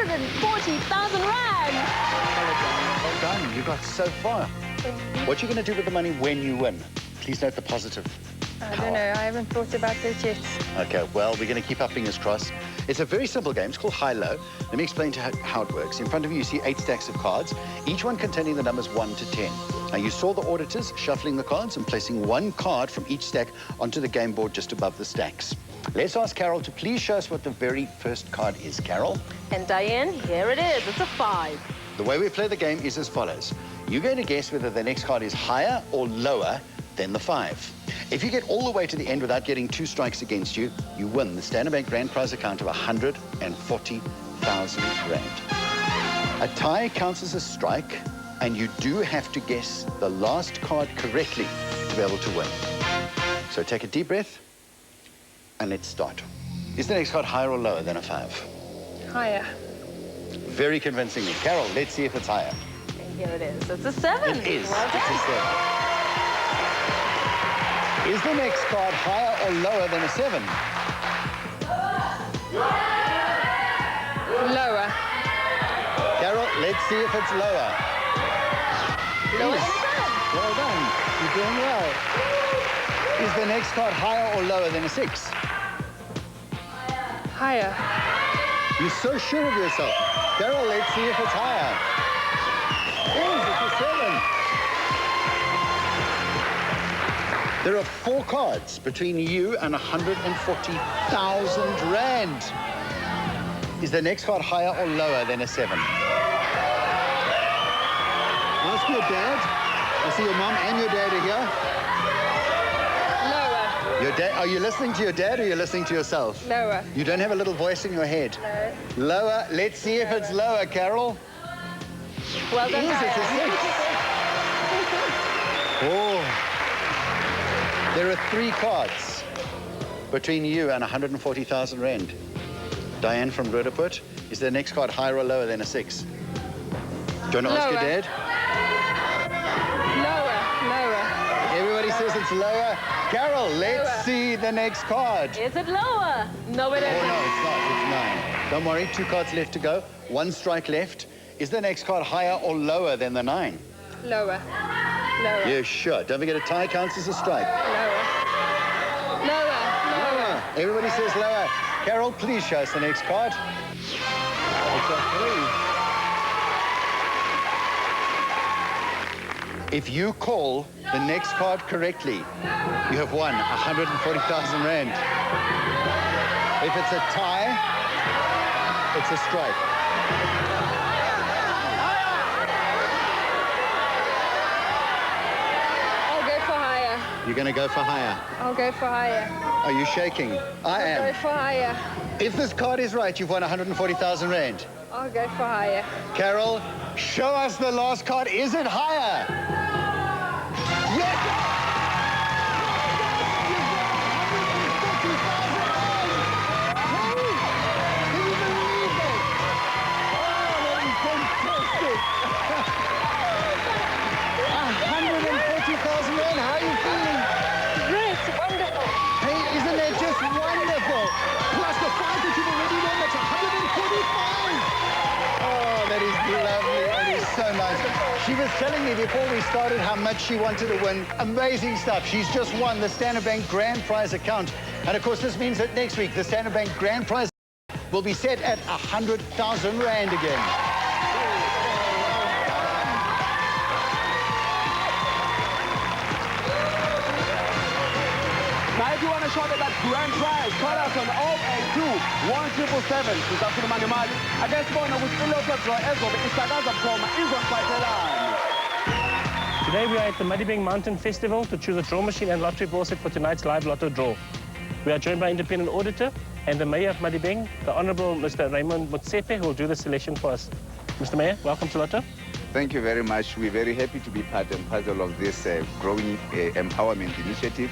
140,000 rand. Well done. You got so far. What are you going to do with the money when you win? Please note the positive. I don't know. I haven't thought about this yet. Okay, well, we're going to keep our fingers crossed. It's a very simple game. It's called High-Low. Let me explain to you how it works. In front of you, you see 8 stacks of cards, each one containing the numbers 1 to 10. Now, you saw the auditors shuffling the cards and placing one card from each stack onto the game board just above the stacks. Let's ask Carol to please show us what the very first card is. Carol? And Diane, here it is. It's a 5. The way we play the game is as follows. You're going to guess whether the next card is higher or lower than the 5. If you get all the way to the end without getting 2 strikes against you, you win the Standard Bank Grand Prize account of 140,000 Rand. A tie counts as a strike, and you do have to guess the last card correctly to be able to win. So take a deep breath, and let's start. Is the next card higher or lower than a 5? Higher. Very convincingly. Carol, let's see if it's higher. And here it is. It's a 7. It is. Well It's a done. 7. Is the next card higher or lower than a 7? Lower. Carol, let's see if it's lower. Lower Yes. than a 7. Well done. You're doing well. Is the next card higher or lower than a 6? Higher. You're so sure of yourself. Carol, let's see if it's higher. Yes, it's a 7. There are 4 cards between you and 140,000 Rand. Is the next card higher or lower than a 7? Ask your dad. I see your mom and your dad are here. Lower. Your dad, are you listening to your dad or are you listening to yourself? Lower. You don't have a little voice in your head. No. Lower. Let's see if it's lower, Carol. Well done, Yes, it's a Diane. 6. Oh. There are 3 cards between you and 140,000 Rand. Diane from Roodepoort, is the next card higher or lower than a 6? Do you want to ask your Lower. dad? Lower. Lower. Everybody says it's lower. Carol, let's Lower. see the next card. Is it lower? No, it Oh, isn't. no, it's not. It's 9. Don't worry, 2 cards left to go. 1 strike left. Is the next card higher or lower than the 9? Lower. Lower. Yeah, sure. Don't forget a tie counts as a strike. Lower. Lower. Lower. Everybody says lower. Carol, please show us the next card. It's a 3. If you call the next card correctly, you have won 140,000 Rand. If it's a tie, it's a strike. I'll go for higher. You're going to go for higher. I'll go for higher. Are you shaking? I I'll go am. for higher. If this card is right, you've won 140,000 Rand. I'll go for higher. Carol, show us the last card. Is it higher? Yes! Can you believe it? Oh, that is fantastic. 140,000 Rand. How are you feeling? Great. Wonderful. Hey, isn't that just wonderful? Plus the 5 that you've already won, that's 145. Oh, that is lovely. That is so nice. She was telling me before we started how much she wanted to win. Amazing stuff. She's just won the Standard Bank Grand Prize account. And of course, this means that next week, the Standard Bank Grand Prize will be set at 100,000 Rand again. Now, if you want to short that grand prize, call us on 082-1777. Sizafuna manje mali. Ake sibone ukuthi iLotto draw ezobe isakaza bukhoma izoniphathelani. Today we are at the Madibeng Mountain Festival to choose a draw machine and lottery ball set for tonight's live lotto draw. We are joined by independent auditor and the Mayor of Madibeng, the Honourable Mr. Raymond Motsepe, who will do the selection for us. Mr. Mayor, welcome to Lotto. Thank you very much. We're very happy to be part and parcel of this growing empowerment initiative.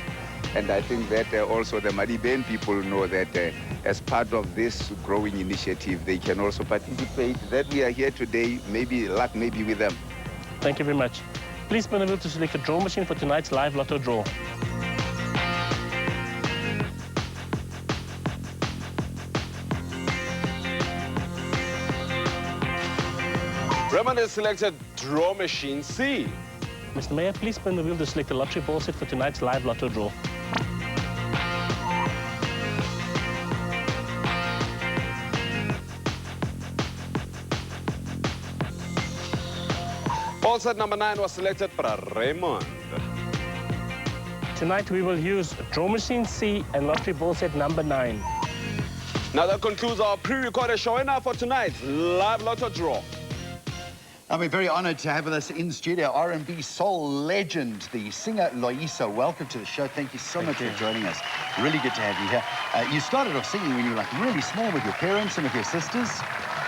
And I think that also the Madibeng people know that as part of this growing initiative, they can also participate. That we are here today, maybe luck may be with them. Thank you very much. Please spin the wheel to select a draw machine for tonight's live lotto draw. Raymond has selected draw machine C. Mr. Mayor, please spin the wheel to select the lottery ball set for tonight's live lotto draw. Ball set number 9 was selected by Raymond. Tonight we will use draw machine C and lottery ball set number 9. Now that concludes our pre-recorded show. And now for tonight's live lotto draw. And we're very honored to have with us in studio R&B soul legend, the singer Loyiso. Welcome to the show. Thank you so much for joining us. Really good to have you here. You started off singing when you were like really small with your parents and with your sisters.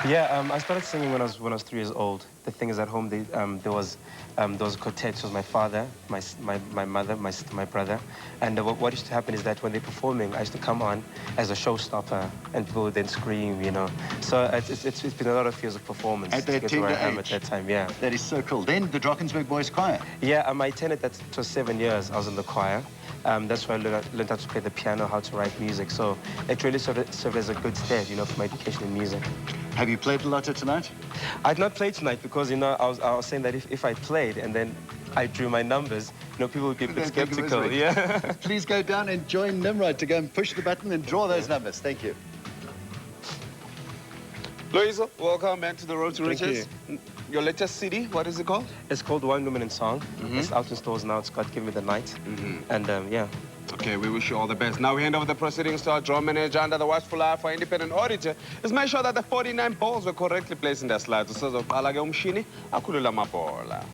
Yeah, I started singing when I was 3 years old. The thing is, at home there was quartets. It was my father, my mother, my sister, my brother, and what used to happen is that when they're performing, I used to come on as a showstopper, and people would then scream, you know. So it's been a lot of years of performance At to that get to where I tender am age. at that time. Yeah. That is so cool. Then the Drakensberg Boys Choir. Yeah, I attended that for 7 years. I was in the choir. That's where I learned how to play the piano, how to write music. So it really served as a good stead, you know, for my education in music. Have you played the lotto tonight? I did not play tonight because, you know, I was saying that if I played and then I drew my numbers, you know, people would be a bit They'd think it was skeptical. rigged. Yeah. Please go down and join Nimrod to go and push the button and draw those numbers. Thank you. Loyiso, welcome back to the Road to Thank Riches. Your latest CD, what is it called? It's called One Woman in Song. It's out in stores now. It's called Give Me the Night. And yeah. Okay, we wish you all the best. Now we hand over the proceedings to our draw manager under the watchful eye for independent auditor. Let's make sure that the 49 balls were correctly placed in their slides. Usezoqala ke umshini akhulula amabhola.